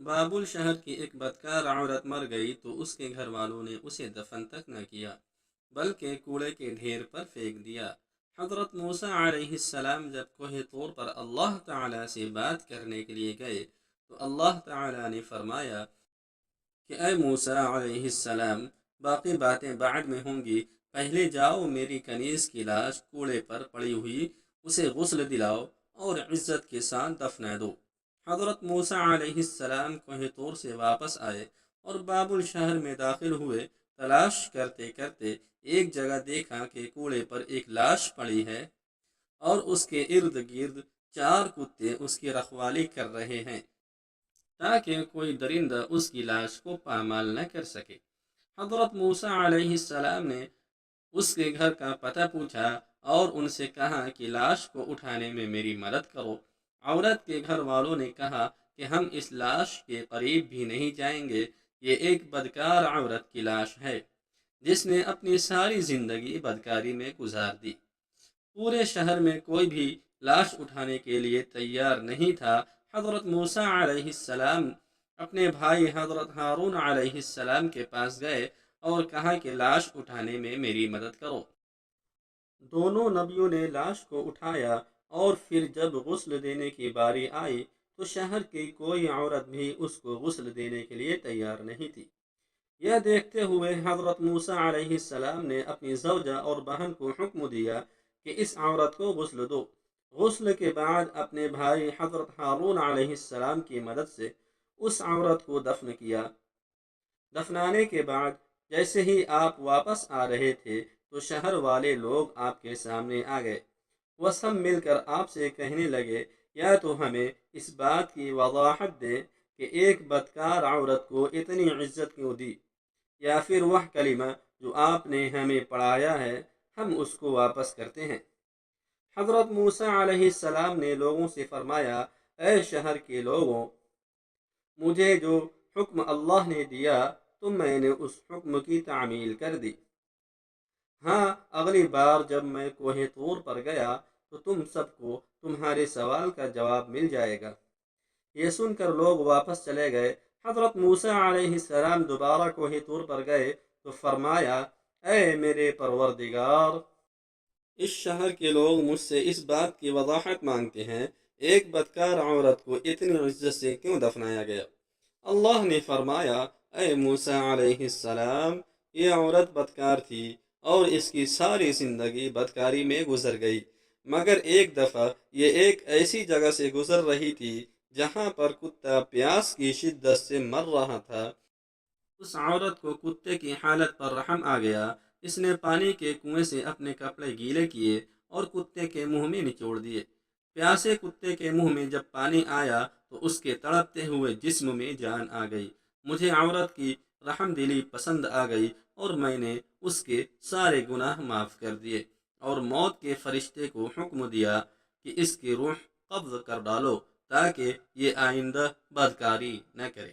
बाबुल शहर की एक बदकार औरत मर गई तो उसके घर वालों ने उसे दफन तक न किया, बल्कि कूड़े के ढेर पर फेंक दिया। हज़रत मूसा अलैहिस्सलाम जब कोहे तौर पर अल्लाह ताला से बात करने के लिए गए तो अल्लाह ताला ने फरमाया कि ऐ मूसा अलैहिस्सलाम, बाकी बातें बाद में होंगी, पहले जाओ मेरी कनीज़ की लाश कूड़े पर पड़ी हुई उसे गुस्ल दिलाओ और इज्जत के साथ दफना दो। हज़रत मूसा अलैहिस्सलाम कोहे तौर से वापस आए और बाबुल शहर में दाखिल हुए। तलाश करते करते एक जगह देखा कि कूड़े पर एक लाश पड़ी है और उसके इर्द गिर्द चार कुत्ते उसकी रखवाली कर रहे हैं ताकि कोई दरिंदा उसकी लाश को पामाल न कर सके। हज़रत मूसा अलैहिस्सलाम ने उसके घर का पता पूछा और उनसे कहा कि लाश को उठाने में मेरी मदद करो। औरत के घर वालों ने कहा कि हम इस लाश के करीब भी नहीं जाएंगे, ये एक बदकार औरत की लाश है जिसने अपनी सारी जिंदगी बदकारी में गुजार दी। पूरे शहर में कोई भी लाश उठाने के लिए तैयार नहीं था। हज़रत मूसा अलैहिस्सलाम अपने भाई हज़रत हारून अलैहिस्सलाम के पास गए और कहा कि लाश उठाने में मेरी मदद करो। दोनों नबियों ने लाश को उठाया और फिर जब गुस्ल देने की बारी आई तो शहर की कोई औरत भी उसको गुस्ल देने के लिए तैयार नहीं थी। यह देखते हुए हज़रत मूसा अलैहिस्सलाम ने अपनी ज़ौजा और बहन को हुक्म दिया कि इस औरत को गुस्ल दो। गुस्ल के बाद अपने भाई हज़रत हारून अलैहिस्सलाम की मदद से उस औरत को दफन किया। दफनाने के बाद जैसे ही आप वापस आ रहे थे तो शहर वाले लोग आपके सामने आ गए। वह सब मिलकर आपसे कहने लगे, या तो हमें इस बात की वजाहत दें कि एक बदकार औरत को इतनी इज्जत क्यों दी, या फिर वह कलिमा जो आपने हमें पढ़ाया है हम उसको वापस करते हैं। हज़रत मूसा अलैहिस्सलाम ने लोगों से फरमाया, ए शहर के लोगों, मुझे जो हुक्म अल्लाह ने दिया तो मैंने उस हुक्म की तामील कर दी। हाँ, अगली बार जब मैं कोहे तूर पर गया तो तुम सबको तुम्हारे सवाल का जवाब मिल जाएगा। ये सुनकर लोग वापस चले गए। हज़रत मूसा अलैहिस्सलाम दोबारा कोहे तूर पर गए तो फरमाया, ए मेरे परवरदिगार, इस शहर के लोग मुझसे इस बात की वजाहत मांगते हैं, एक बदकार औरत को इतनी इज्जत से क्यों दफनाया गया। अल्लाह ने फरमाया, ए मूसा अलैहिस्सलाम, ये औरत बदकार थी और इसकी सारी जिंदगी बदकारी में गुजर गई, मगर एक दफ़ा ये एक ऐसी जगह से गुजर रही थी जहाँ पर कुत्ता प्यास की शिद्दत से मर रहा था। उस औरत को कुत्ते की हालत पर रहम आ गया। इसने पानी के कुएं से अपने कपड़े गीले किए और कुत्ते के मुंह में निचोड़ दिए। प्यासे कुत्ते के मुंह में जब पानी आया तो उसके तड़पते हुए जिस्म में जान आ गई। मुझे औरत की रहम दिली पसंद आ गई और मैंने उसके सारे गुनाह माफ़ कर दिए और मौत के फरिश्ते को हुक्म दिया कि इसकी रूह कब्ज़ कर डालो ताकि ये आइंदा बदकारी न करे।